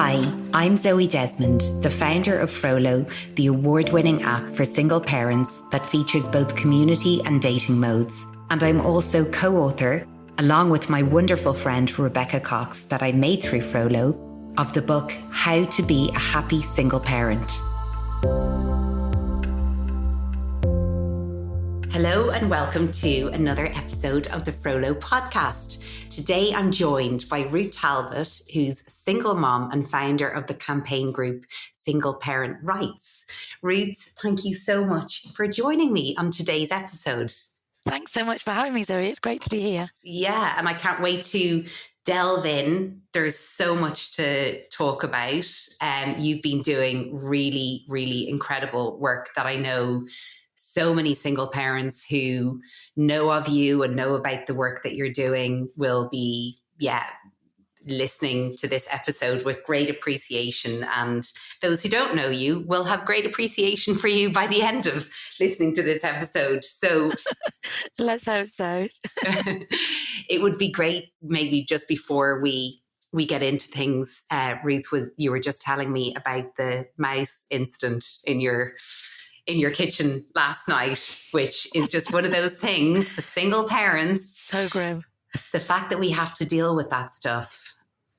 Hi, I'm Zoe Desmond, the founder of Frollo, the award-winning app for single parents that features both community and dating modes. And I'm also co-author, along with my wonderful friend Rebecca Cox that I made through Frollo, of the book How to Be a Happy Single Parent. Hello and welcome to another episode of the Frollo podcast. Today I'm joined by Ruth Talbot, who's a single mom and founder of the campaign group Single Parent Rights. Ruth, thank you so much for joining me on today's episode. Thanks so much for having me, Zoe. It's great to be here. Yeah, and I can't wait to delve in. There's so much to talk about. You've been doing really, really incredible work that I know so many single parents who know of you and know about the work that you're doing will be, listening to this episode with great appreciation. And those who don't know you will have great appreciation for you by the end of listening to this episode. So let's hope so. It would be great, maybe just before we get into things, Ruth, you were just telling me about the mouse incident in your kitchen last night, which is just one of those things, single parents. So grim. The fact that we have to deal with that stuff,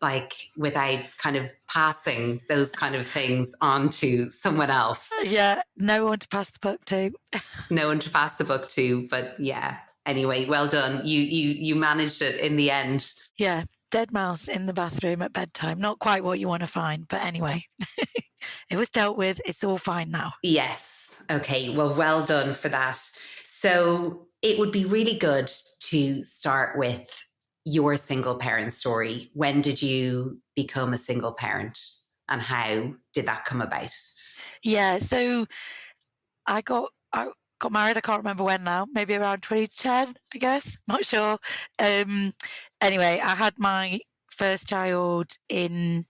like without kind of passing those kind of things on to someone else. Yeah, no one to pass the buck to. No one to pass the buck to, but yeah. Anyway, well done. You managed it in the end. Yeah, dead mouse in the bathroom at bedtime. Not quite what you want to find, but anyway. It was dealt with. It's all fine now. Yes. Okay, well done for that. So it would be really good to start with your single parent story. When did you become a single parent and how did that come about? Yeah, so I got married, I can't remember when now, maybe around 2010, I guess, not sure. Anyway, I had my first child in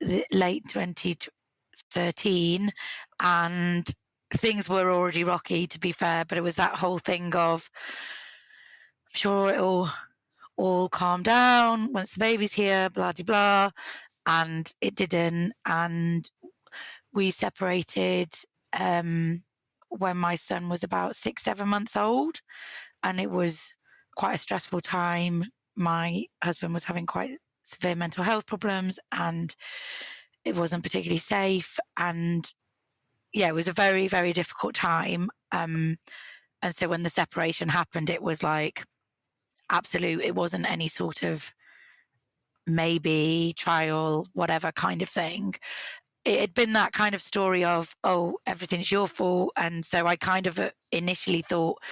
the late 2013 and things were already rocky, to be fair, but it was that whole thing of, I'm sure it'll all calm down once the baby's here, blah, blah, blah. And it didn't. And we separated when my son was about 6-7 months old. And it was quite a stressful time. My husband was having quite severe mental health problems and it wasn't particularly safe. And yeah, it was a very, very difficult time. And so when the separation happened, it was like absolute. It wasn't any sort of maybe trial, whatever kind of thing. It had been that kind of story of, oh, everything's your fault. And so I kind of initially thought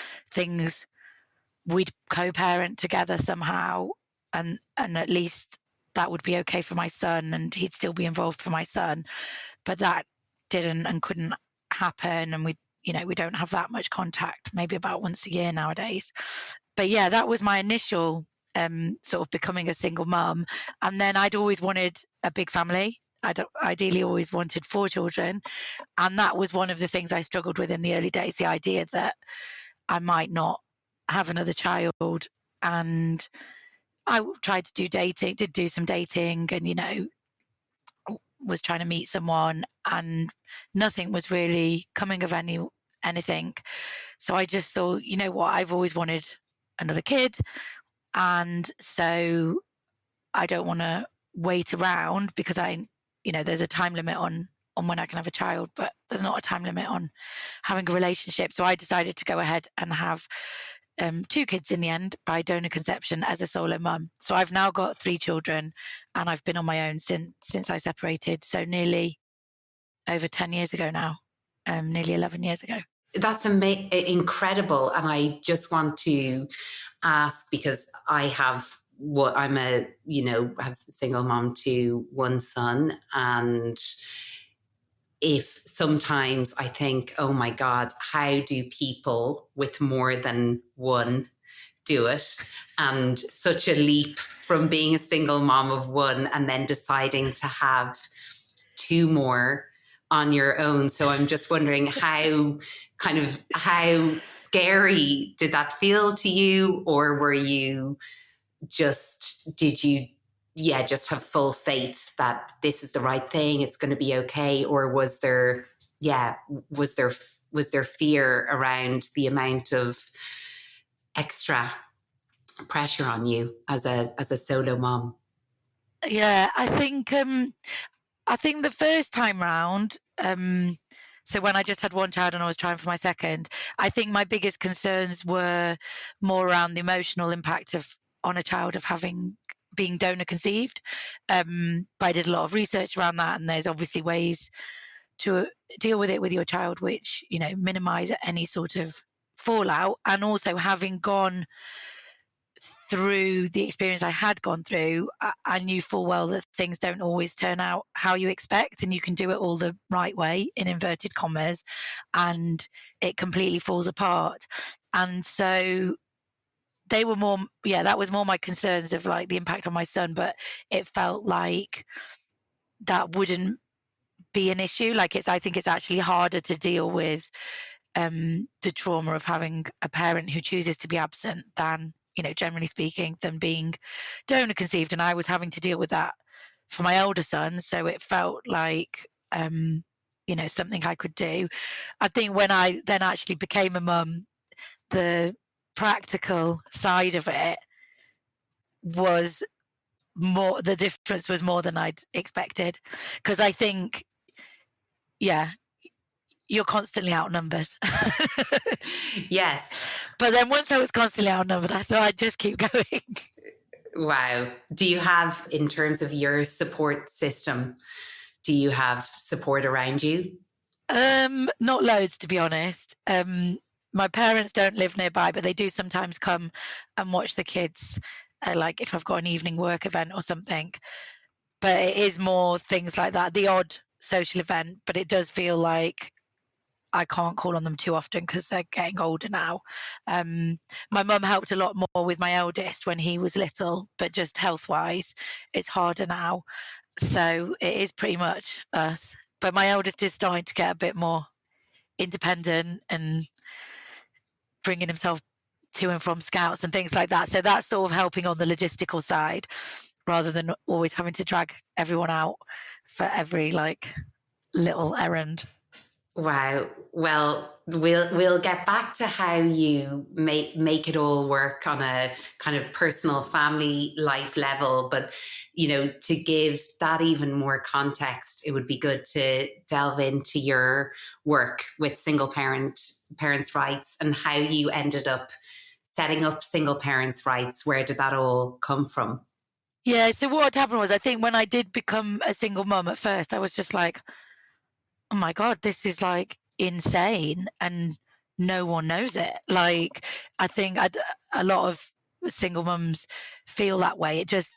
we'd co-parent together somehow. And at least that would be okay for my son and he'd still be involved for my son. But that didn't and couldn't happen. And we don't have that much contact, maybe about once a year nowadays. But yeah, that was my initial sort of becoming a single mum. And then I'd always wanted a big family. I'd ideally always wanted 4 children. And that was one of the things I struggled with in the early days, the idea that I might not have another child. And I tried to do some dating and, was trying to meet someone and nothing was really coming of anything. So I just thought, you know what, I've always wanted another kid. And so I don't want to wait around because there's a time limit on when I can have a child, but there's not a time limit on having a relationship. So I decided to go ahead and have 2 kids in the end by donor conception as a solo mum. So I've now got 3 children and I've been on my own since I separated. So nearly over 10 years ago now, nearly 11 years ago. That's incredible. And I just want to ask, because I'm a single mom to 1 son. And if sometimes I think, oh my God, how do people with more than 1 do it? And such a leap from being a single mom of 1 and then deciding to have 2 more on your own. So I'm just wondering how scary did that feel to you? Or were you did you yeah, just have full faith that this is the right thing, it's going to be okay? Or was there, yeah, was there fear around the amount of extra pressure on you as a solo mom? Yeah, I think the first time round, so when I just had one child and I was trying for my second, I think my biggest concerns were more around the emotional impact of on a child of having being donor conceived. But I did a lot of research around that, and there's obviously ways to deal with it with your child, which minimize any sort of fallout. And also, having gone through the experience I had gone through, I knew full well that things don't always turn out how you expect, and you can do it all the right way, in inverted commas, and it completely falls apart. And so they were more, yeah, that was more my concerns of like the impact on my son, but it felt like that wouldn't be an issue. Like I think it's actually harder to deal with the trauma of having a parent who chooses to be absent than, generally speaking, than being donor conceived. And I was having to deal with that for my older son. So it felt like, something I could do. I think when I then actually became a mum, the practical side of it was more, the difference was more than I'd expected. Because I think, yeah, you're constantly outnumbered. Yes. But then once I was constantly outnumbered, I thought I'd just keep going. Wow. Do you have, in terms of your support system, do you have support around you? Not loads, to be honest. My parents don't live nearby, but they do sometimes come and watch the kids, like if I've got an evening work event or something. But it is more things like that, the odd social event, but it does feel like I can't call on them too often because they're getting older now. My mum helped a lot more with my eldest when he was little, but just health-wise, it's harder now. So it is pretty much us. But my eldest is starting to get a bit more independent and bringing himself to and from scouts and things like that. So that's sort of helping on the logistical side rather than always having to drag everyone out for every like little errand. Wow. Well, we'll get back to how you make it all work on a kind of personal family life level, but to give that even more context, it would be good to delve into your work with parents' rights and how you ended up setting up single parents' rights. Where did that all come from? Yeah, so what happened was I think when I did become a single mum at first, I was just like, oh my God, this is like insane. And no one knows it. Like, I think a lot of single mums feel that way. It just,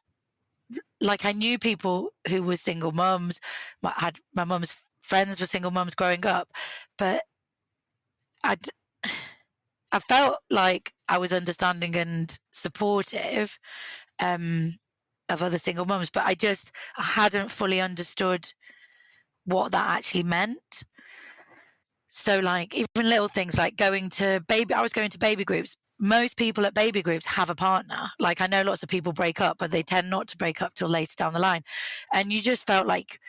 like, I knew people who were single mums. My mum's friends were single mums growing up, but I felt like I was understanding and supportive of other single mums, but I hadn't fully understood what that actually meant. So like even little things like I was going to baby groups. Most people at baby groups have a partner. Like I know lots of people break up, but they tend not to break up till later down the line. And you just felt like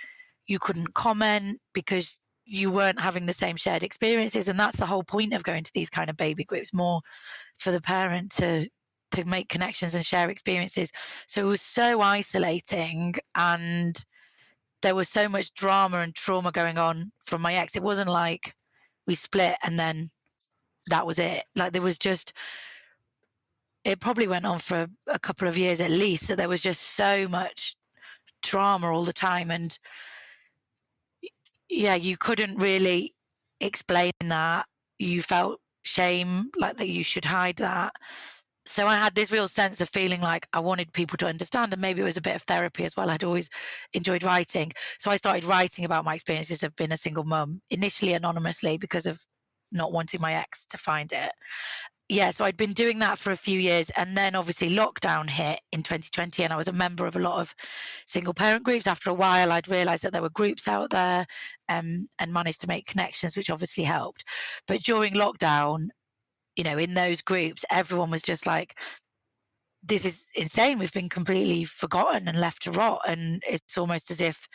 you couldn't comment because you weren't having the same shared experiences. And that's the whole point of going to these kind of baby groups, more for the parent to make connections and share experiences. So it was so isolating, and there was so much drama and trauma going on from my ex. It wasn't like we split and then that was it. Like there was just, it probably went on for a couple of years at least, that there was just so much drama all the time. And yeah, you couldn't really explain that. You felt shame, like that you should hide that. So I had this real sense of feeling like I wanted people to understand, and maybe it was a bit of therapy as well. I'd always enjoyed writing. So I started writing about my experiences of being a single mum, initially anonymously because of not wanting my ex to find it. Yeah, so I'd been doing that for a few years, and then obviously lockdown hit in 2020, and I was a member of a lot of single parent groups. After a while, I'd realised that there were groups out there, and managed to make connections, which obviously helped. But during lockdown, in those groups, everyone was just like, this is insane. We've been completely forgotten and left to rot. And it's almost as if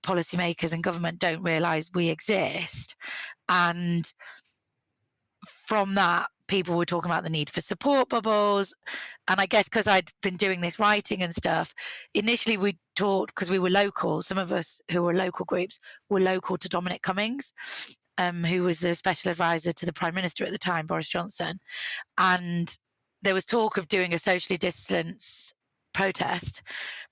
policymakers and government don't realise we exist. And from that, people were talking about the need for support bubbles. And I guess because I'd been doing this writing and stuff, initially we talked, because we were local, some of us who were local groups were local to Dominic Cummings, who was the special advisor to the Prime Minister at the time, Boris Johnson. And there was talk of doing a socially distanced protest,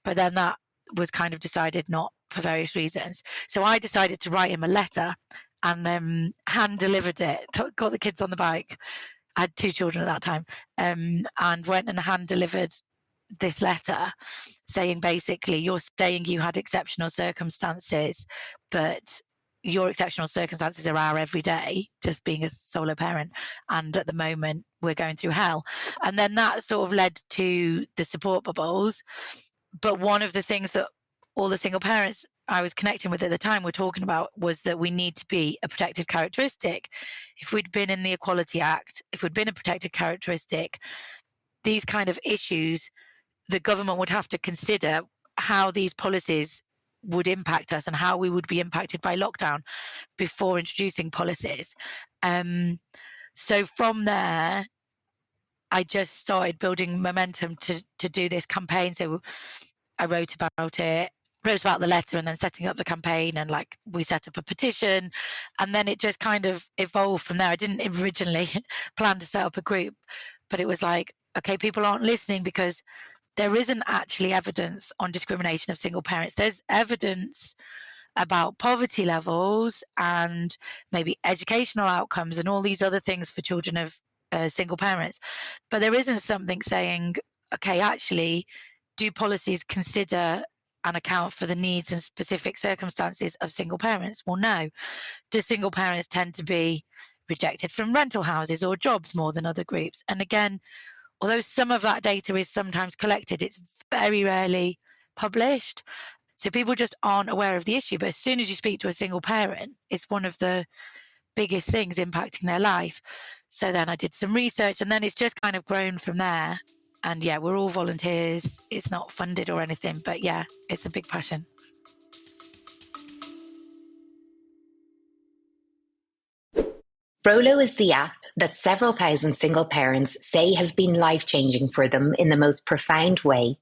but then that was kind of decided not for various reasons. So I decided to write him a letter and hand delivered it, got the kids on the bike. I had 2 children at that time, and went and hand delivered this letter saying, basically, you're saying you had exceptional circumstances, but your exceptional circumstances are our everyday, just being a solo parent. And at the moment, we're going through hell. And then that sort of led to the support bubbles. But one of the things that all the single parents I was connecting with at the time were talking about was that we need to be a protected characteristic. If we'd been in the Equality Act, if we'd been a protected characteristic, these kind of issues, the government would have to consider how these policies would impact us and how we would be impacted by lockdown before introducing policies. So from there, I just started building momentum to do this campaign. So I wrote about the letter and then setting up the campaign, and like we set up a petition, and then it just kind of evolved from there. I didn't originally plan to set up a group, but it was like, okay, people aren't listening because there isn't actually evidence on discrimination of single parents. There's evidence about poverty levels and maybe educational outcomes and all these other things for children of single parents. But there isn't something saying, okay, actually, do policies consider and account for the needs and specific circumstances of single parents? Well, no. Do single parents tend to be rejected from rental houses or jobs more than other groups? And again, although some of that data is sometimes collected, it's very rarely published. So people just aren't aware of the issue. But as soon as you speak to a single parent, it's one of the biggest things impacting their life. So then I did some research, and then it's just kind of grown from there. And yeah, we're all volunteers. It's not funded or anything, but yeah, it's a big passion. Frollo is the app that several thousand single parents say has been life-changing for them in the most profound way.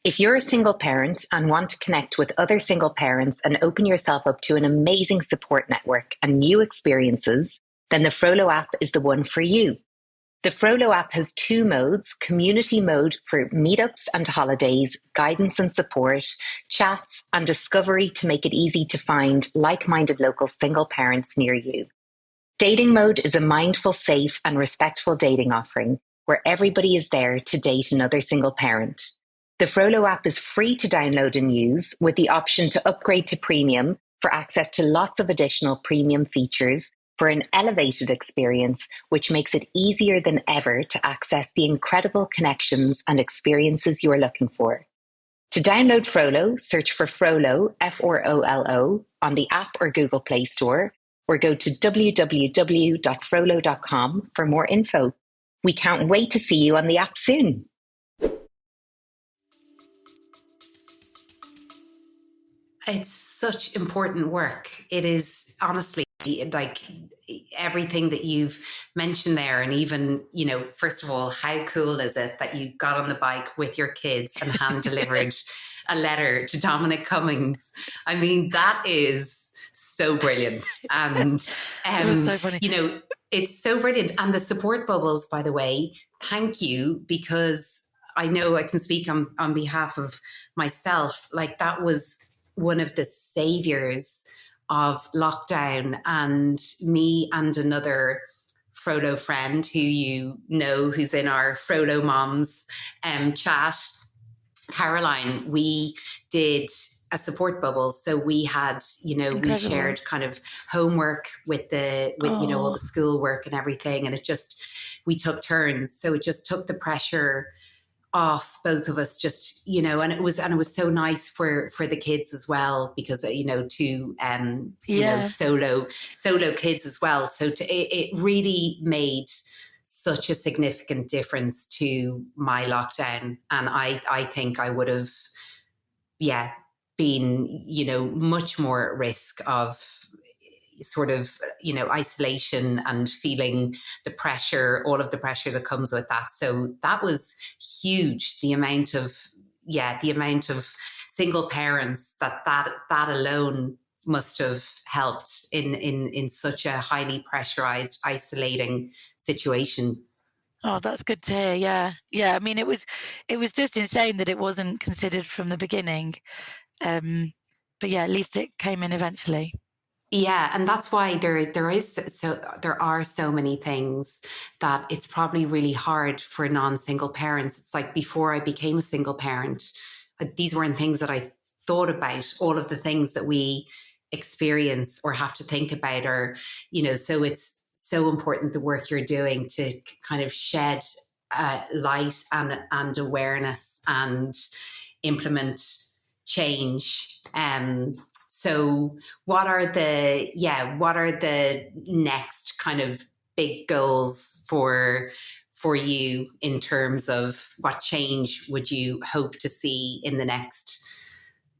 If you're a single parent and want to connect with other single parents and open yourself up to an amazing support network and new experiences, then the Frollo app is the one for you. The Frollo app has 2 modes: community mode for meetups and holidays, guidance and support, chats, and discovery to make it easy to find like-minded local single parents near you. Dating mode is a mindful, safe, and respectful dating offering where everybody is there to date another single parent. The Frollo app is free to download and use, with the option to upgrade to premium for access to lots of additional premium features for an elevated experience, which makes it easier than ever to access the incredible connections and experiences you are looking for. To download Frollo, search for Frollo, Frollo, on the app or Google Play Store, or go to www.frollo.com for more info. We can't wait to see you on the app soon. It's such important work. It is honestly like everything that you've mentioned there. And even, you know, first of all, how cool is it that you got on the bike with your kids and hand delivered a letter to Dominic Cummings? I mean, that is so brilliant. And, It was so funny. you know, it's so brilliant. And the support bubbles, by the way, thank you, because I know I can speak on behalf of myself. Like, that was one of the saviors of lockdown, and me and another Frollo friend who you know, who's in our Frollo Moms chat, Caroline, we did a support bubble. So we had, you know, Incredible. We shared kind of homework with you know, all the schoolwork and everything. And we took turns. So it just took the pressure off both of us, just, you know, and it was so nice for the kids as well, because, you know, you know, solo kids as well. So it really made such a significant difference to my lockdown. And I think I would have, yeah, been, much more at risk of sort of, isolation and feeling the pressure, all of the pressure that comes with that. So that was huge. The amount of single parents that alone must have helped in such a highly pressurized, isolating situation. Oh, that's good to hear. Yeah. I mean, it was just insane that it wasn't considered from the beginning. But yeah, at least it came in eventually. Yeah, and that's why there are so many things that it's probably really hard for non-single parents. It's like before I became a single parent, these weren't things that I thought about. All of the things that we experience or have to think about, or so it's so important the work you're doing to kind of shed light and awareness and implement change. So what are the next kind of big goals for you in terms of what change would you hope to see in the next,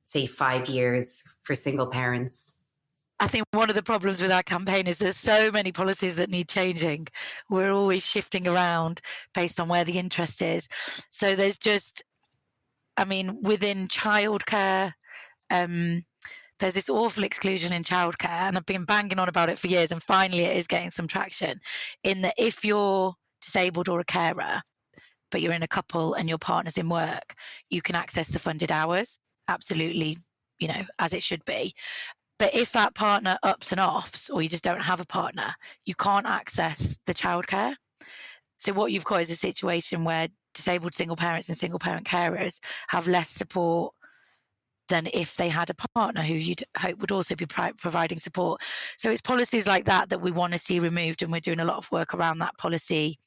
say, 5 years for single parents? I think one of the problems with our campaign is there's so many policies that need changing. We're always shifting around based on where the interest is. So there's just, I mean, within childcare, there's this awful exclusion in childcare, and I've been banging on about it for years, and finally it is getting some traction, in that if you're disabled or a carer, but you're in a couple and your partner's in work, you can access the funded hours, absolutely, as it should be. But if that partner ups and offs, or you just don't have a partner, you can't access the childcare. So what you've got is a situation where disabled single parents and single parent carers have less support than if they had a partner who you'd hope would also be providing support. So it's policies like that we want to see removed, and we're doing a lot of work around that policy.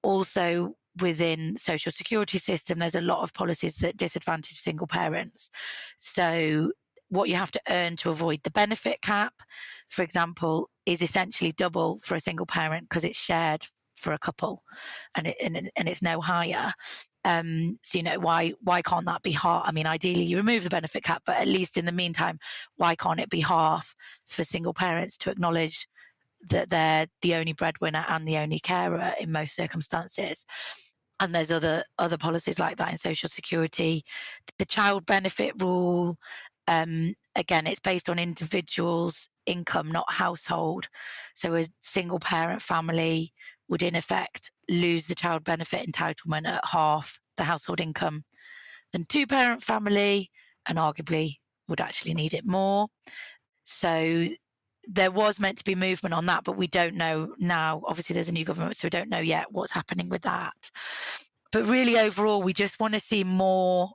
Also, within social security system, there's a lot of policies that disadvantage single parents. So what you have to earn to avoid the benefit cap, for example, is essentially double for a single parent because it's shared for a couple, and it's no higher. So why can't that be half? I mean, ideally you remove the benefit cap, but at least in the meantime, why can't it be half for single parents to acknowledge that they're the only breadwinner and the only carer in most circumstances? And there's other policies like that in social security. The child benefit rule, again, it's based on individuals' income, not household. So a single parent family would in effect lose the child benefit entitlement at half the household income than two-parent family, and arguably would actually need it more. So there was meant to be movement on that, but we don't know now. Obviously, there's a new government, so we don't know yet what's happening with that. But really, overall, we just want to see more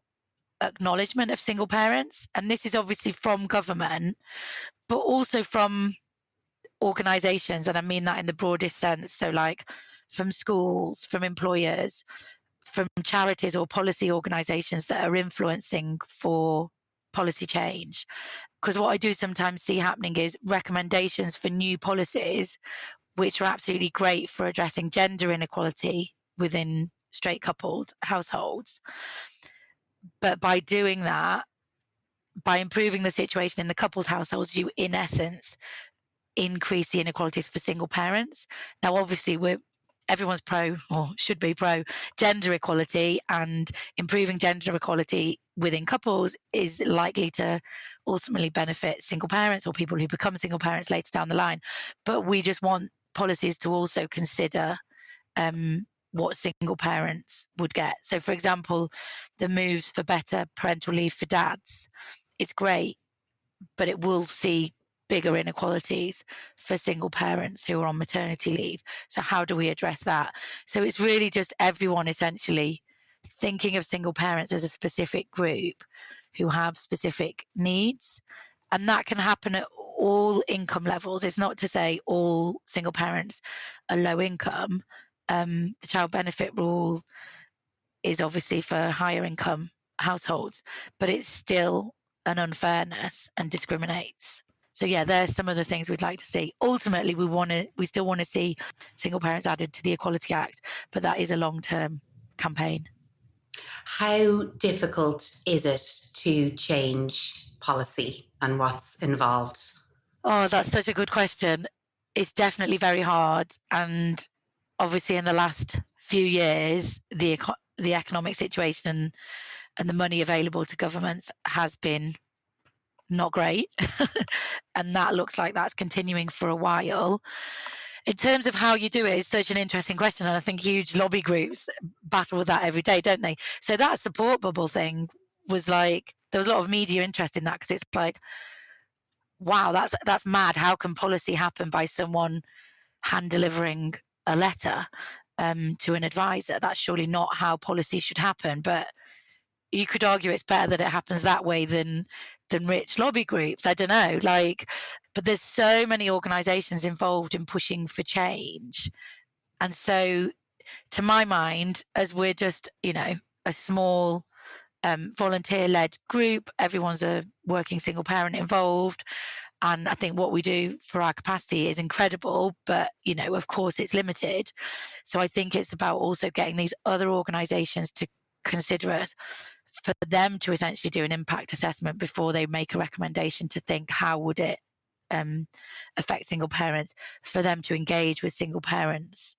acknowledgement of single parents. And this is obviously from government, but also from organisations. And I mean that in the broadest sense. So like from schools, from employers, from charities or policy organisations that are influencing for policy change. Because what I do sometimes see happening is recommendations for new policies, which are absolutely great for addressing gender inequality within straight coupled households. But by doing that, by improving the situation in the coupled households, you in essence increase the inequalities for single parents. Now, obviously, everyone's pro, or should be pro, gender equality, and improving gender equality within couples is likely to ultimately benefit single parents or people who become single parents later down the line. But we just want policies to also consider what single parents would get. So, for example, the moves for better parental leave for dads, it's great, but it will see bigger inequalities for single parents who are on maternity leave. So how do we address that? So it's really just everyone essentially thinking of single parents as a specific group who have specific needs. And that can happen at all income levels. It's not to say all single parents are low income. The child benefit rule is obviously for higher income households, but it's still an unfairness and discriminates. So yeah, there's some of the things we'd like to see. Ultimately, we still want to see single parents added to the Equality Act, but that is a long-term campaign. How difficult is it to change policy and what's involved? Oh, that's such a good question. It's definitely very hard. And obviously, in the last few years, the economic situation and the money available to governments has been not great. And that looks like that's continuing for a while. In terms of how you do it, it's such an interesting question. And I think huge lobby groups battle with that every day, don't they? So that support bubble thing was like, there was a lot of media interest in that because it's like, wow, that's mad. How can policy happen by someone hand delivering a letter to an advisor? That's surely not how policy should happen. But you could argue it's better that it happens that way than rich lobby groups. I don't know, but there's so many organisations involved in pushing for change, and so to my mind, as we're just a small volunteer-led group, everyone's a working single parent involved. And I think what we do for our capacity is incredible, but, of course it's limited. So I think it's about also getting these other organisations to consider us, for them to essentially do an impact assessment before they make a recommendation, to think how would it affect single parents, for them to engage with single parents,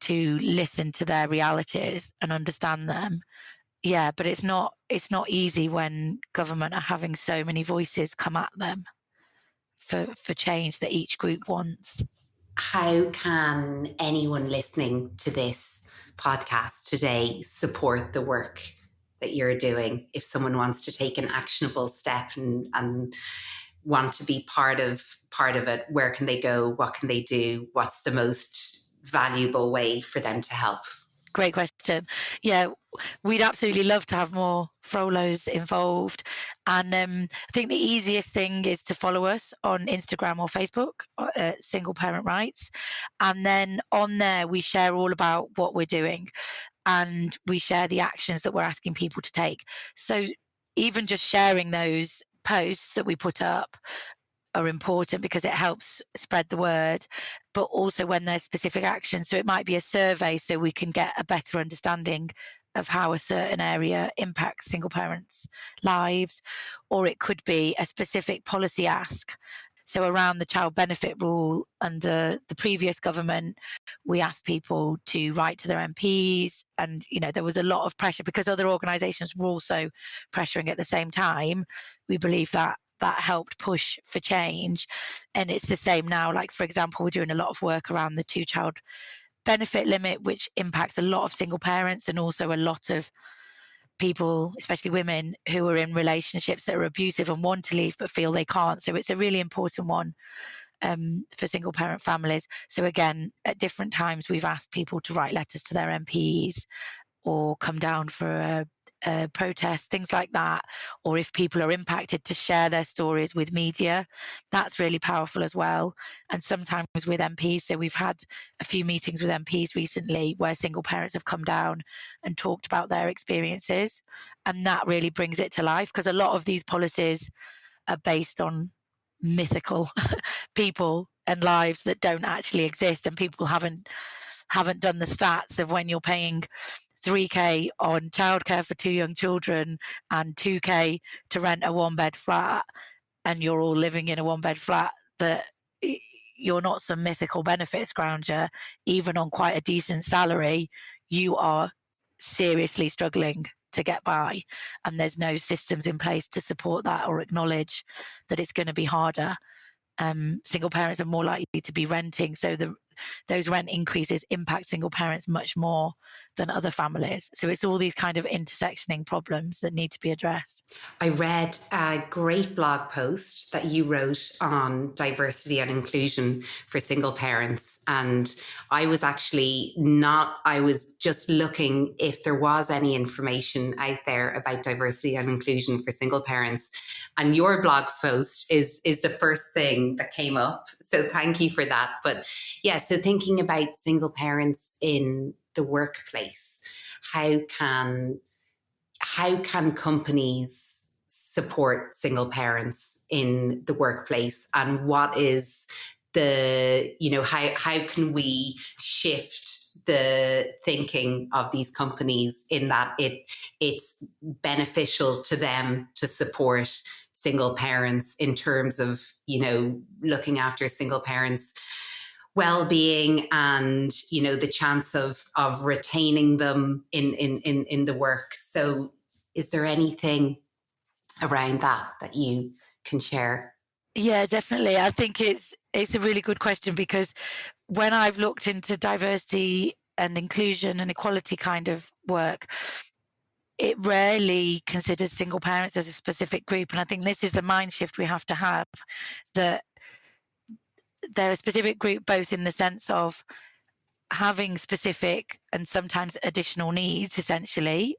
to listen to their realities and understand them. Yeah, but it's not easy when government are having so many voices come at them for change that each group wants. How can anyone listening to this podcast today support the work that you're doing? If someone wants to take an actionable step and want to be part of it, where can they go? What can they do? What's the most valuable way for them to help? Great question. Yeah, we'd absolutely love to have more Frolos involved. And I think the easiest thing is to follow us on Instagram or Facebook, Single Parent Rights. And then on there, we share all about what we're doing, and we share the actions that we're asking people to take. So even just sharing those posts that we put up are important because it helps spread the word, but also when there's specific actions. So it might be a survey so we can get a better understanding of how a certain area impacts single parents' lives, or it could be a specific policy ask. So around the child benefit rule under the previous government, we asked people to write to their MPs, and there was a lot of pressure because other organisations were also pressuring at the same time. We believe that helped push for change. And it's the same now. Like, for example, we're doing a lot of work around the 2-child benefit limit, which impacts a lot of single parents and also a lot of people, especially women, who are in relationships that are abusive and want to leave but feel they can't. So it's a really important one for single parent families. So again, at different times, we've asked people to write letters to their MPs or come down for a protest, things like that. Or if people are impacted, to share their stories with media. That's really powerful as well. And sometimes with MPs, so we've had a few meetings with MPs recently where single parents have come down and talked about their experiences, and that really brings it to life, because a lot of these policies are based on mythical people and lives that don't actually exist, and people haven't done the stats of when you're paying 3k on childcare for 2 young children and 2k to rent a 1-bed flat, and you're all living in a 1-bed flat, that you're not some mythical benefit scrounger. Even on quite a decent salary, you are seriously struggling to get by, and there's no systems in place to support that or acknowledge that it's going to be harder. Single parents are more likely to be renting, so those rent increases impact single parents much more than other families. So it's all these kind of intersectioning problems that need to be addressed. I read a great blog post that you wrote on diversity and inclusion for single parents. And I was just looking if there was any information out there about diversity and inclusion for single parents. And your blog post is the first thing that came up. So thank you for that. But yeah, so thinking about single parents in the workplace, how can companies support single parents in the workplace, and what is the, how can we shift the thinking of these companies in that it's beneficial to them to support single parents in terms of, looking after single parents' well-being and, the chance of retaining them in the work. So is there anything around that you can share? Yeah, definitely. I think it's a really good question, because when I've looked into diversity and inclusion and equality kind of work, it rarely considers single parents as a specific group. And I think this is the mind shift we have to have, that they're a specific group, both in the sense of having specific and sometimes additional needs, essentially,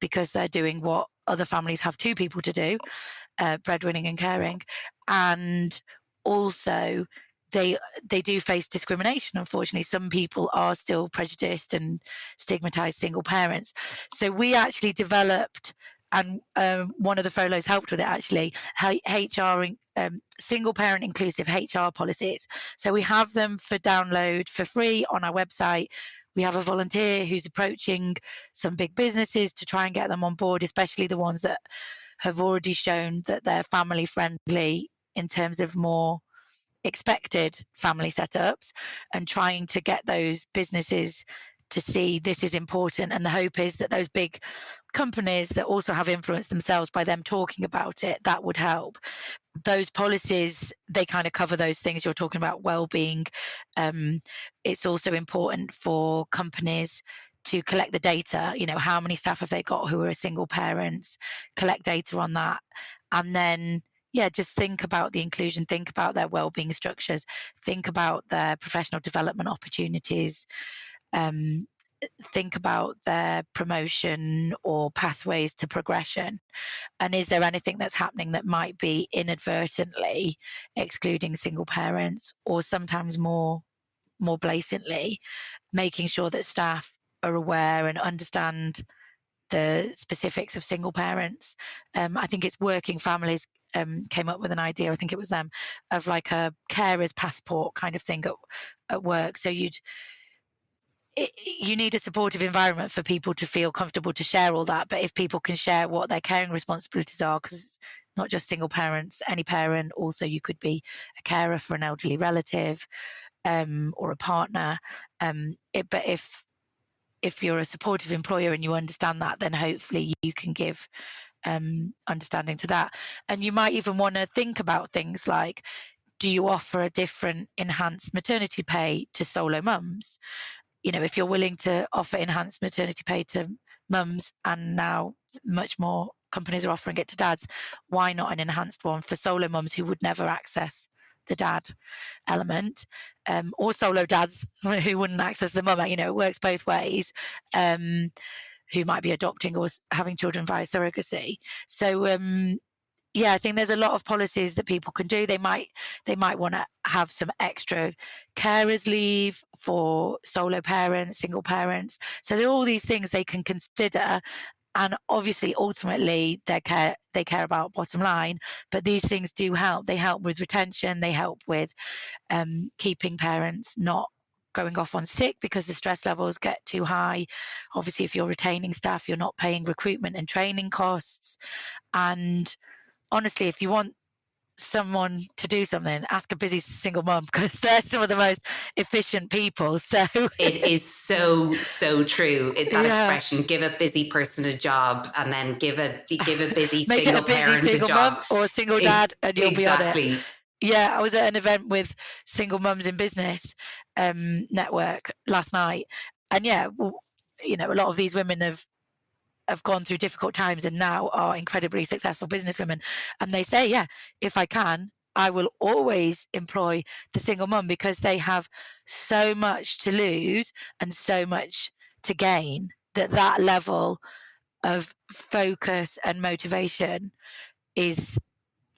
because they're doing what other families have two people to do, breadwinning and caring. And also they do face discrimination. Unfortunately, some people are still prejudiced and stigmatized single parents. So we actually developed, and one of the Frolos helped with it actually, HR, single parent inclusive HR policies. So we have them for download for free on our website. We have a volunteer who's approaching some big businesses to try and get them on board, especially the ones that have already shown that they're family friendly in terms of more expected family setups, and trying to get those businesses to see this is important. And the hope is that those big companies that also have influence themselves by them talking about it, that would help. Those policies, they kind of cover those things you're talking about, well-being. It's also important for companies to collect the data, how many staff have they got who are single parents, collect data on that. And then, just think about the inclusion, think about their well-being structures, think about their professional development opportunities, think about their promotion or pathways to progression. And is there anything that's happening that might be inadvertently excluding single parents, or sometimes more blatantly, making sure that staff are aware and understand the specifics of single parents. I think it's Working Families came up with an idea, I think it was them, of like a carer's passport kind of thing at work. So you need a supportive environment for people to feel comfortable to share all that. But if people can share what their caring responsibilities are, because not just single parents, any parent, also you could be a carer for an elderly relative, or a partner. But if you're a supportive employer and you understand that, then hopefully you can give understanding to that. And you might even want to think about things like, do you offer a different enhanced maternity pay to solo mums? If you're willing to offer enhanced maternity pay to mums, and now much more companies are offering it to dads, why not an enhanced one for solo mums who would never access the dad element, or solo dads who wouldn't access the mum? It works both ways, who might be adopting or having children via surrogacy. So I think there's a lot of policies that people can do. They might want to have some extra carers leave for solo parents, single parents. So there are all these things they can consider. And obviously, ultimately, they care about bottom line. But these things do help. They help with retention. They help with keeping parents not going off on sick because the stress levels get too high. Obviously, if you're retaining staff, you're not paying recruitment and training costs. And honestly, if you want someone to do something, ask a busy single mum, because they're some of the most efficient people. So it is so true. That expression, give a busy person a job, and then give a busy make single it a busy parent single a job, mum or single dad, and you'll be on it. Yeah, I was at an event with Single Mums in Business network last night, and a lot of these women have gone through difficult times and now are incredibly successful businesswomen. And they say, if I can, I will always employ the single mum, because they have so much to lose and so much to gain, that level of focus and motivation is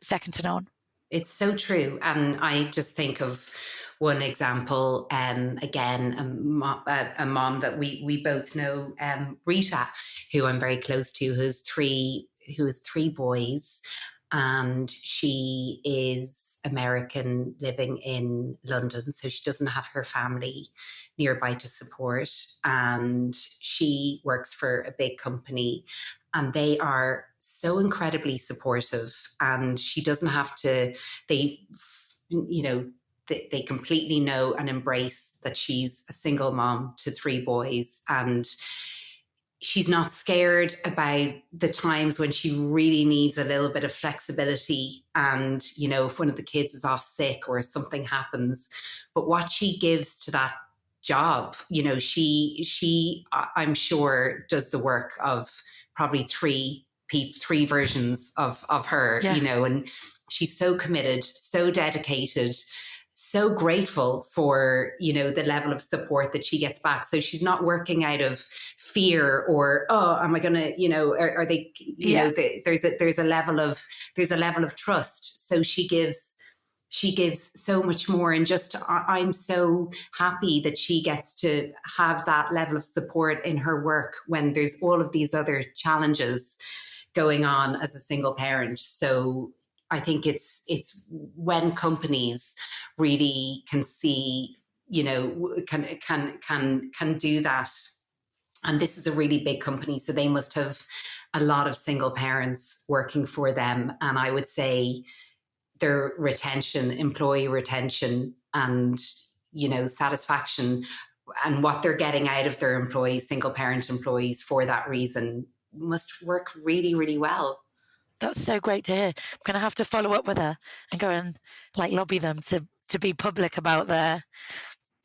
second to none. It's so true. And I just think of one example, again, a mom that we both know, Rita, who I'm very close to, who's three who has three boys, and she is American living in London, so she doesn't have her family nearby to support. And she works for a big company, and they are so incredibly supportive. And she doesn't have to, they, you know, they completely know and embrace that she's a single mom to three boys, and she's not scared about the times when she really needs a little bit of flexibility. And, you know, if one of the kids is off sick or something happens, but what she gives to that job, you know, she I'm sure does the work of probably three versions of her, Yeah. you know, and she's so committed, so dedicated, so grateful for, you know, the level of support that she gets back. So she's not working out of fear or, oh, am I gonna, you know, are they, you Yeah. know, there's a level of trust. So she gives so much more. And just I'm so happy that she gets to have that level of support in her work when there's all of these other challenges going on as a single parent. So I think it's when companies really can see, you know, can do that. And this is a really big company, so they must have a lot of single parents working for them. And I would say their retention, employee retention, and, you know, satisfaction, and what they're getting out of their employees, single parent employees, for that reason, must work really, really well. That's so great to hear. I'm going to have to follow up with her and go and like lobby them to be public about their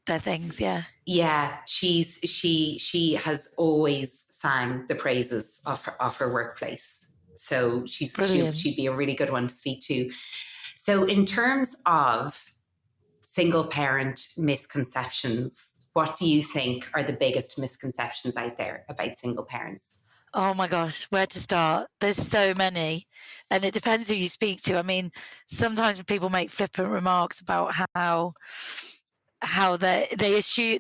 things. Yeah. Yeah, she has always sang the praises of her workplace. So Brilliant. she'd be a really good one to speak to. So in terms of single parent misconceptions, what do you think are the biggest misconceptions out there about single parents? Oh my gosh, where to start? There's so many, and it depends who you speak to. I mean, sometimes people make flippant remarks about how they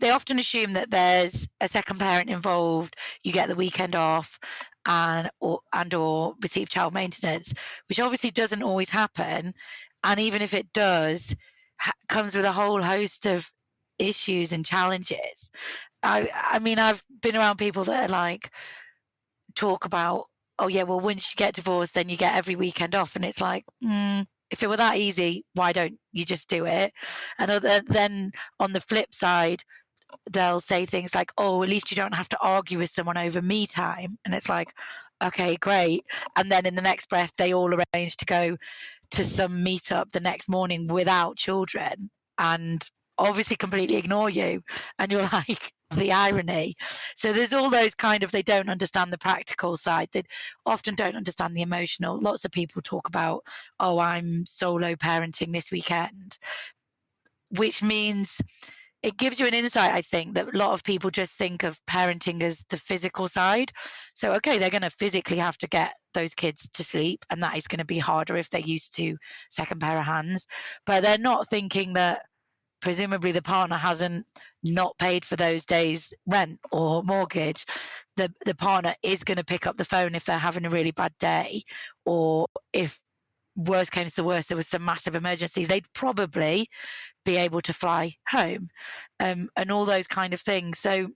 often assume that there's a second parent involved, you get the weekend off, or receive child maintenance, which obviously doesn't always happen, and even if it does, comes with a whole host of issues and challenges. I mean, I've been around people that are like, talk about, oh yeah, well, once you get divorced, then you get every weekend off, and it's like, if it were that easy, why don't you just do it? And then on the flip side, they'll say things like, oh, at least you don't have to argue with someone over me time, and it's like, okay, great. And then in the next breath, they all arrange to go to some meetup the next morning without children, and obviously completely ignore you, and you're like, the irony. So there's all those kind of, they don't understand the practical side, they often don't understand the emotional. Lots of people talk about, oh, I'm solo parenting this weekend, which means it gives you an insight, I think, that a lot of people just think of parenting as the physical side. So, okay, they're going to physically have to get those kids to sleep, and that is going to be harder if they're used to second pair of hands. But they're not thinking that presumably the partner hasn't not paid for those days' rent or mortgage. The partner is going to pick up the phone if they're having a really bad day, or if worst came to the worst, there was some massive emergency, they'd probably be able to fly home, and all those kind of things. So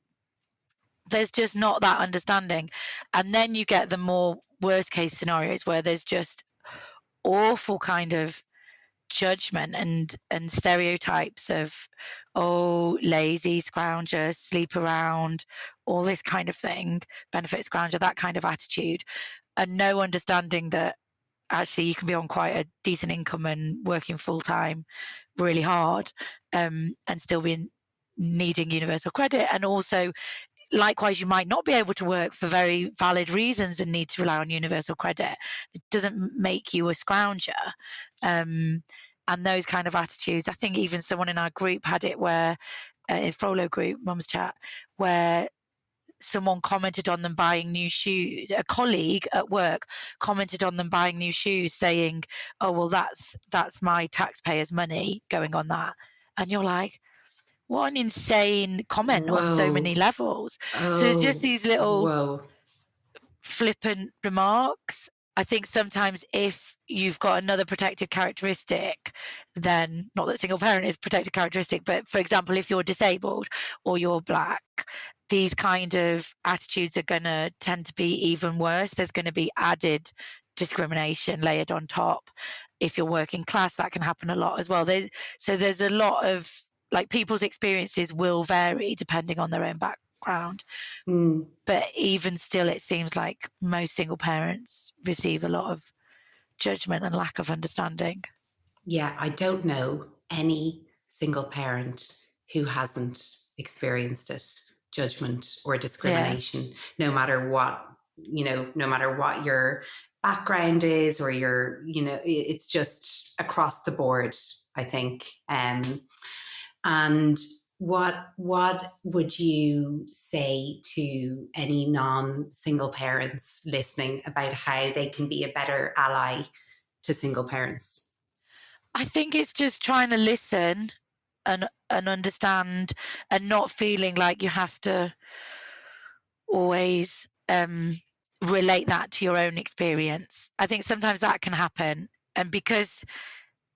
there's just not that understanding. And then you get the more worst case scenarios where there's just awful kind of judgment and stereotypes of, oh, lazy scrounger, sleep around, all this kind of thing, benefit scrounger, that kind of attitude, and no understanding that actually you can be on quite a decent income and working full time really hard, and still be needing universal credit. And also, likewise, you might not be able to work for very valid reasons and need to rely on universal credit. It doesn't make you a scrounger. And those kind of attitudes, I think even someone in our group had it where, in Frollo group, Mum's Chat, where someone commented on them buying new shoes. A colleague at work commented on them buying new shoes, saying, oh, well, that's my taxpayers' money going on that. And you're like, what an insane comment on so many Whoa. levels. So it's just Oh, these little whoa. flippant remarks. I think sometimes if you've got another protected characteristic, then not that single parent is protected characteristic, but for example, if you're disabled or you're Black, these kind of attitudes are going to tend to be even worse. There's going to be added discrimination layered on top. If you're working class, that can happen a lot as well. There's a lot of, like, people's experiences will vary depending on their own background. But even still, it seems like most single parents receive a lot of judgment and lack of understanding. Yeah, I don't know any single parent who hasn't experienced it, judgment or discrimination, no matter what, no matter what your background is or your, it's just across the board, I think. And what would you say to any non-single parents listening about how they can be a better ally to single parents? I think it's just trying to listen and understand, and not feeling like you have to always relate that to your own experience. I think sometimes that can happen, and because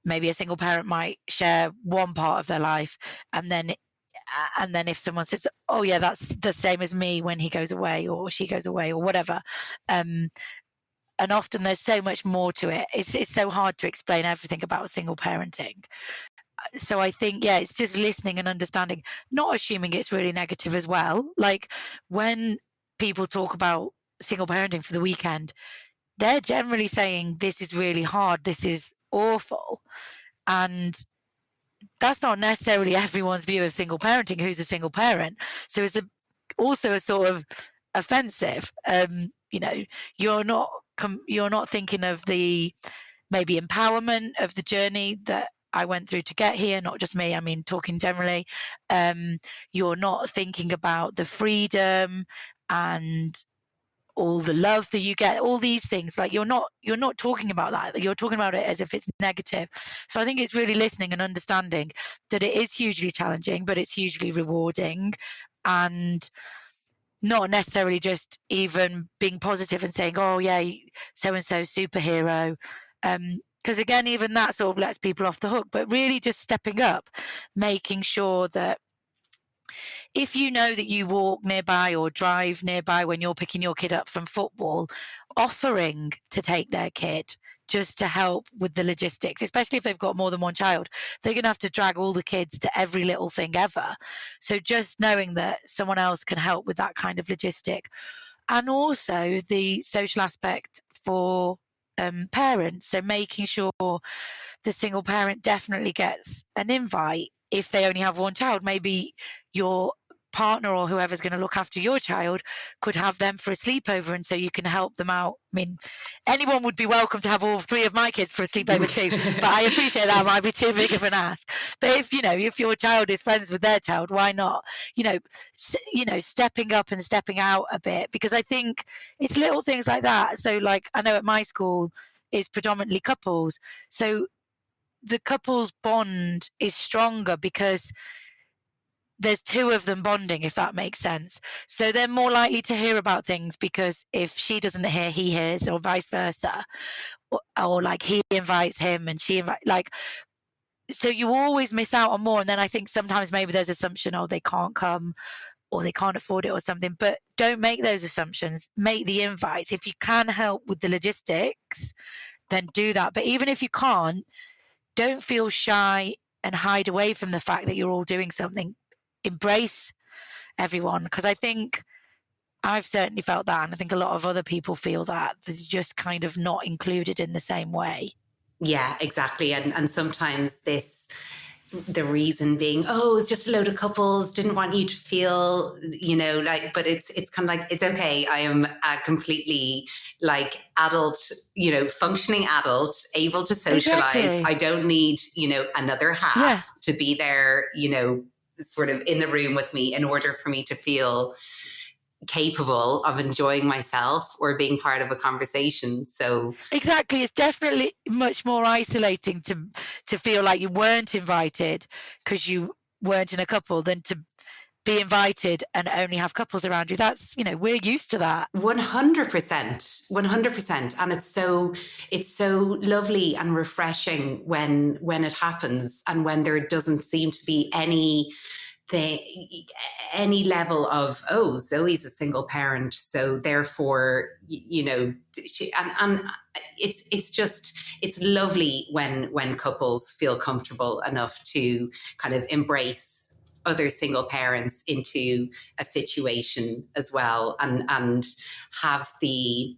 maybe a single parent might share one part of their life, and then if someone says, oh yeah, that's the same as me when he goes away or she goes away or whatever, and often there's so much more to it. It's so hard to explain everything about single parenting. So I think, yeah, it's just listening and understanding, not assuming it's really negative as well. Like, when people talk about single parenting for the weekend, they're generally saying this is really hard, this is awful. And that's not necessarily everyone's view of single parenting who's a single parent. So it's also a sort of offensive. You're not thinking of the maybe empowerment of the journey that I went through to get here, not just me, I mean talking generally. You're not thinking about the freedom and all the love that you get, all these things. Like, you're not talking about that. You're talking about it as if it's negative. So I think it's really listening and understanding that it is hugely challenging, but it's hugely rewarding, and not necessarily just even being positive and saying, oh yeah, so and so superhero, because again, even that sort of lets people off the hook. But really just stepping up, making sure that if you know that you walk nearby or drive nearby when you're picking your kid up from football, offering to take their kid just to help with the logistics, especially if they've got more than one child. They're going to have to drag all the kids to every little thing ever. So just knowing that someone else can help with that kind of logistic. And also the social aspect for parents. So making sure the single parent definitely gets an invite if they only have one child. Maybe your partner or whoever's going to look after your child could have them for a sleepover, and so you can help them out. I mean, anyone would be welcome to have all three of my kids for a sleepover too, but I appreciate that might be too big of an ask. But if your child is friends with their child, why not? Stepping up and stepping out a bit, because I think it's little things like that. So, like, I know at my school it's predominantly couples, so the couple's bond is stronger because there's two of them bonding, if that makes sense. So they're more likely to hear about things, because if she doesn't hear, he hears, or vice versa. Or like, he invites him and she invites, like, so you always miss out on more. And then I think sometimes maybe there's assumption, oh, they can't come or they can't afford it or something. But don't make those assumptions. Make the invites. If you can help with the logistics, then do that. But even if you can't, don't feel shy and hide away from the fact that you're all doing something. Embrace everyone, because I think I've certainly felt that, and I think a lot of other people feel that they're just kind of not included in the same way. Yeah, exactly. And sometimes the reason being, oh, it's just a load of couples, didn't want you to feel, like, but it's kind of like, it's okay. I am a completely, like, adult, functioning adult, able to socialize. Exactly. I don't need, another half to be there, sort of in the room with me in order for me to feel capable of enjoying myself or being part of a conversation. So exactly, it's definitely much more isolating to feel like you weren't invited because you weren't in a couple than to be invited and only have couples around you. That's, we're used to that. 100%. And it's so lovely and refreshing when it happens, and when there doesn't seem to be any level of, oh, Zoe's a single parent, so therefore, and it's lovely when couples feel comfortable enough to kind of embrace other single parents into a situation as well, and have the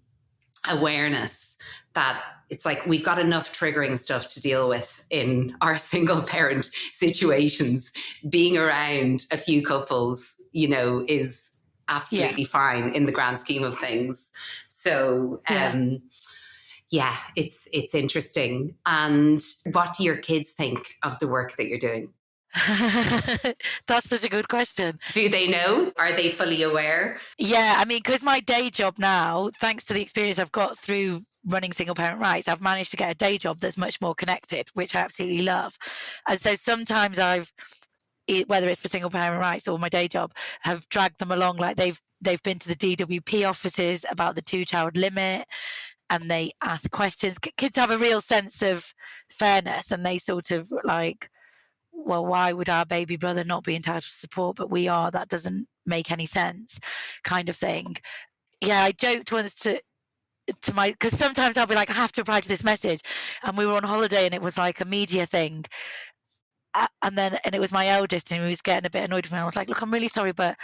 awareness that it's like, we've got enough triggering stuff to deal with in our single parent situations. Being around a few couples, is absolutely fine in the grand scheme of things. So, it's interesting. And what do your kids think of the work that you're doing? That's such a good question. Do they know? Are they fully aware? Yeah, I mean, because my day job now, thanks to the experience I've got through running Single Parent Rights, I've managed to get a day job that's much more connected, which I absolutely love. And so sometimes whether it's for Single Parent Rights or my day job, have dragged them along. Like they've been to the DWP offices about the 2-child limit, and they ask questions. Kids have a real sense of fairness, and they sort of like, well, why would our baby brother not be entitled to support, but we are? That doesn't make any sense, kind of thing. Yeah, I joked once to because sometimes I'll be like, I have to reply to this message, and we were on holiday and it was like a media thing, and it was my eldest, and he was getting a bit annoyed with me. I was like, look, I'm really sorry, but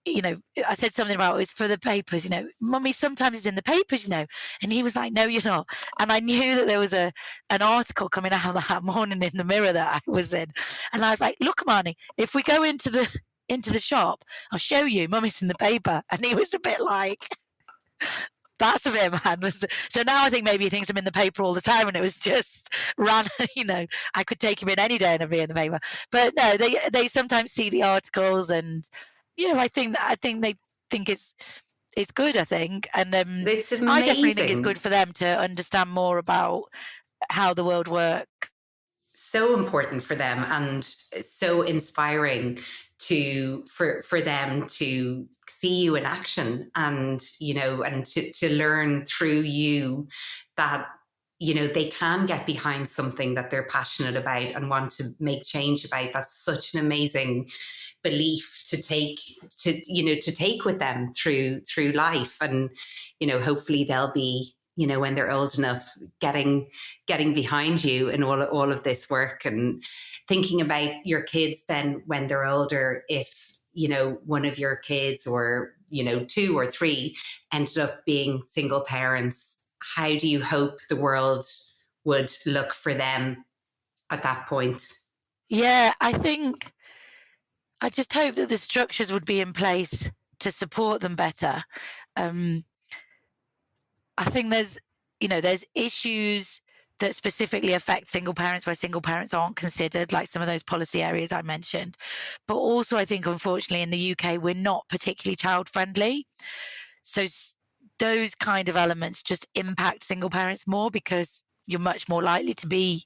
I said something about it was for the papers, Mummy, sometimes it's in the papers, and he was like, no, you're not. And I knew that there was an article coming out that morning in the Mirror that I was in, and I was like, look, Marnie, if we go into the shop, I'll show you, Mummy's in the paper. And he was a bit like, that's a bit mad. So now I think maybe he thinks I'm in the paper all the time, and it was just I could take him in any day and I'd be in the paper. But no, they sometimes see the articles, and I think they think it's good, I think. And it's amazing. I definitely think it's good for them to understand more about how the world works. So important for them, and so inspiring for them to see you in action, and and to learn through you that they can get behind something that they're passionate about and want to make change about. That's such an amazing belief to take with them through life. And hopefully they'll be, when they're old enough, getting behind you in all of this work, and thinking about your kids then when they're older. If one of your kids, or 2 or 3, ended up being single parents, how do you hope the world would look for them at that point? Yeah, I just hope that the structures would be in place to support them better. I think there's issues that specifically affect single parents where single parents aren't considered, like some of those policy areas I mentioned. But also, I think, unfortunately, in the UK, we're not particularly child friendly. So those kind of elements just impact single parents more, because you're much more likely to be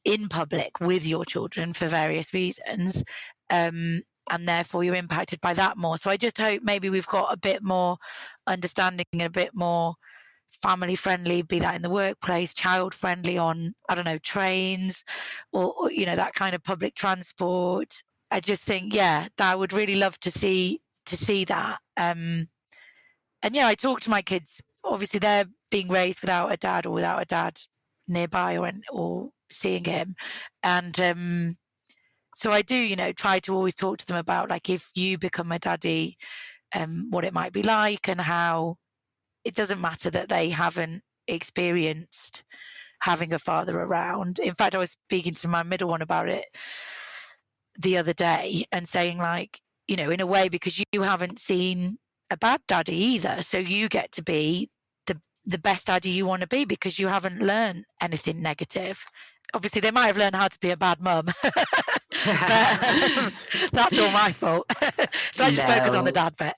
in public with your children for various reasons. And therefore you're impacted by that more. So I just hope maybe we've got a bit more understanding and a bit more family friendly, be that in the workplace, child friendly on, I don't know, trains, or that kind of public transport. I just think, that I would really love to see that. And I talk to my kids. Obviously, they're being raised without a dad, or without a dad nearby, or seeing him. And so I do, try to always talk to them about, like, if you become a daddy, what it might be like, and how it doesn't matter that they haven't experienced having a father around. In fact, I was speaking to my middle one about it the other day, and saying, like, in a way, because you haven't seen a bad daddy either, so you get to be the best daddy you want to be, because you haven't learned anything negative. Obviously, they might have learned how to be a bad mum, but that's all my fault. So I just focus on the dad bit.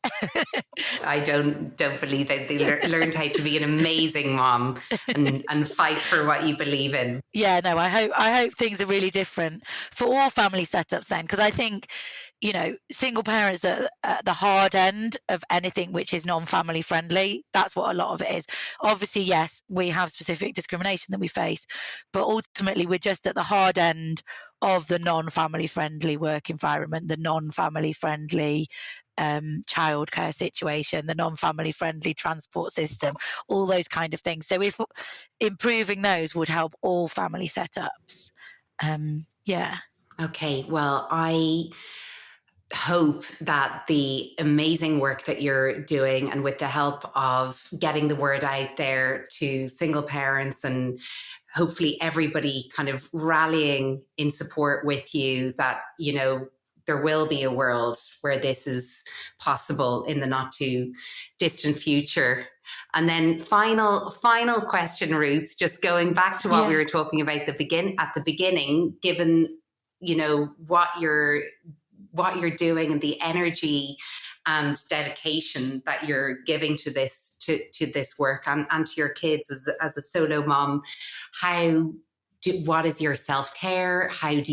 I don't believe that they learned how to be an amazing mom and fight for what you believe in. Yeah, no, I hope things are really different for all family setups then, because I think single parents are at the hard end of anything which is non-family friendly. That's what a lot of it is. Obviously, yes, we have specific discrimination that we face, but ultimately we're just at the hard end of the non-family friendly work environment, the non-family friendly childcare situation, the non-family friendly transport system, all those kind of things. So if improving those would help all family setups. Yeah. Okay, well, I hope that the amazing work that you're doing, and with the help of getting the word out there to single parents and hopefully everybody kind of rallying in support with you, that, there will be a world where this is possible in the not too distant future. And then final question, Ruth, just going back to what we were talking about at the beginning, given, what you're doing and the energy and dedication that you're giving to this work, and to your kids as a solo mom, what is your self-care? How do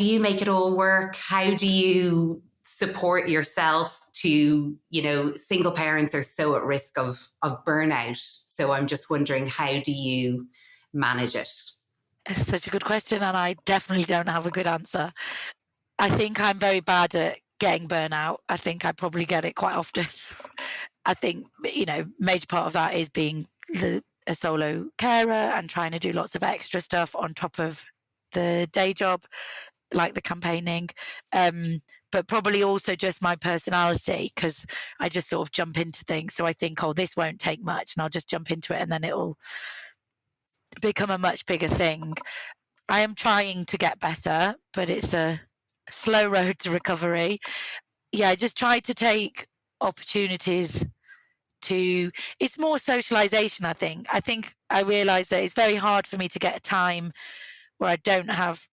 you make it all work? How do you support yourself to, single parents are so at risk of burnout. So I'm just wondering, how do you manage it? It's such a good question, and I definitely don't have a good answer. I think I'm very bad at getting burnout. I think I probably get it quite often. I think, major part of that is being a solo carer and trying to do lots of extra stuff on top of the day job, like the campaigning. But probably also just my personality, because I just sort of jump into things. So I think, this won't take much, and I'll just jump into it, and then it'll become a much bigger thing. I am trying to get better, but it's a slow road to recovery. Yeah, I just try to take opportunities it's more socialization, I think. I realize that it's very hard for me to get a time where I don't have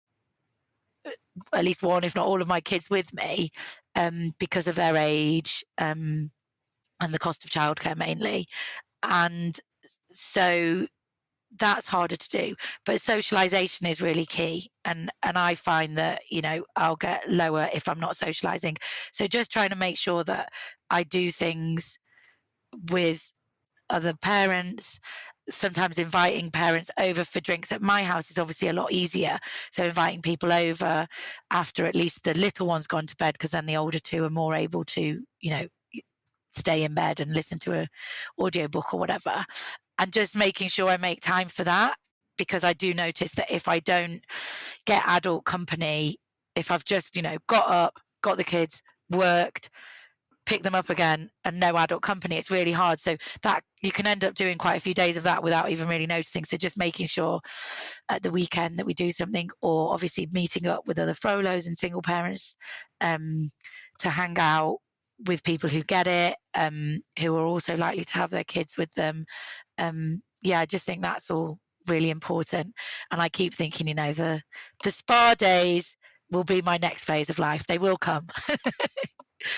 at least one, if not all, of my kids with me, because of their age, and the cost of childcare mainly. And so that's harder to do, but socialization is really key, and I find that I'll get lower if I'm not socializing. So just trying to make sure that I do things with other parents, sometimes inviting parents over for drinks at my house is obviously a lot easier. So inviting people over after at least the little one's gone to bed, because then the older two are more able to stay in bed and listen to a audiobook or whatever. And just making sure I make time for that, because I do notice that if I don't get adult company, if I've just, got up, got the kids, worked, pick them up again, and no adult company, it's really hard. So that you can end up doing quite a few days of that without even really noticing. So just making sure at the weekend that we do something, or obviously meeting up with other frolos and single parents to hang out with people who get it, who are also likely to have their kids with them. I just think that's all really important. And I keep thinking, the spa days will be my next phase of life. They will come.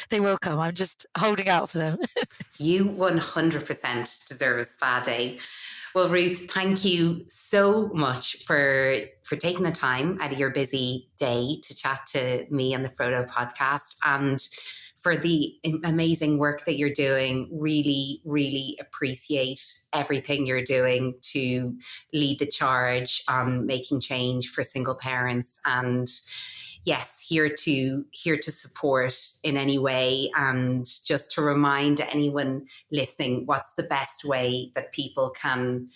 They will come. I'm just holding out for them. You 100% deserve a spa day. Well, Ruth, thank you so much for taking the time out of your busy day to chat to me on the Frodo podcast, and for the amazing work that you're doing. Really, really appreciate everything you're doing to lead the charge on making change for single parents. And yes, here to support in any way, and just to remind anyone listening, what's the best way that people can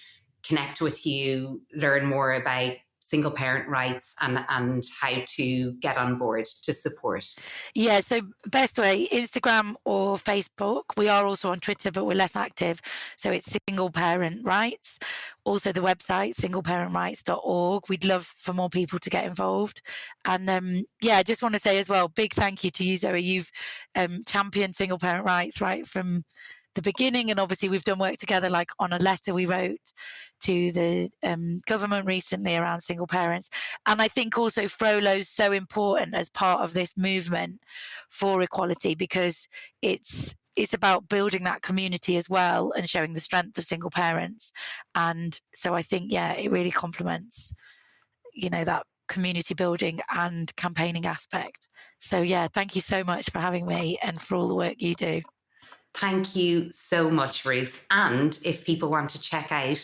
connect with you, learn more about single parent rights, and how to get on board to support? Yeah, so best way, Instagram or Facebook. We are also on Twitter, but we're less active. So it's Single Parent Rights. Also the website, singleparentrights.org. We'd love for more people to get involved. And I just want to say as well, big thank you to you, Zoe. You've championed single parent rights right from the beginning, and obviously we've done work together, like on a letter we wrote to the government recently around single parents. And I think also Frolo's so important as part of this movement for equality, because it's about building that community as well and showing the strength of single parents. And so I think it really complements that community building and campaigning aspect. So yeah, thank you so much for having me and for all the work you do. Thank you so much, Ruth. And if people want to check out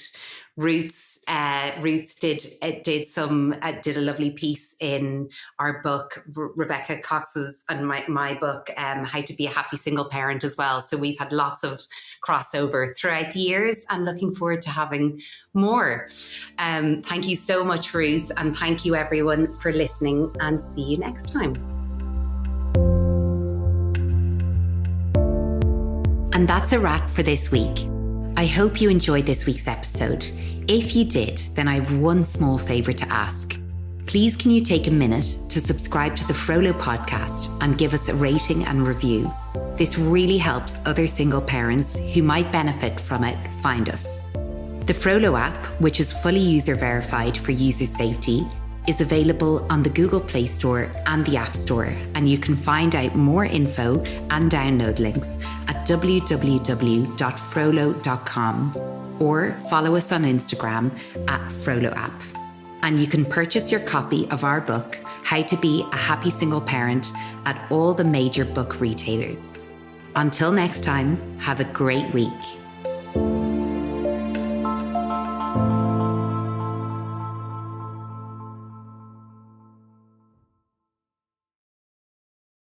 Ruth did a lovely piece in our book, Rebecca Cox's and my book, How to Be a Happy Single Parent as well. So we've had lots of crossover throughout the years and looking forward to having more. Thank you so much, Ruth, and thank you everyone for listening, and see you next time. And that's a wrap for this week. I hope you enjoyed this week's episode. If you did, then I have one small favour to ask. Please can you take a minute to subscribe to the Frollo podcast and give us a rating and review? This really helps other single parents who might benefit from it find us. The Frollo app, which is fully user verified for user safety, is available on the Google Play Store and the App Store, and you can find out more info and download links at www.frollo.com or follow us on Instagram at Frollo app. And you can purchase your copy of our book, How to Be a Happy Single Parent, at all the major book retailers. Until next time, have a great week.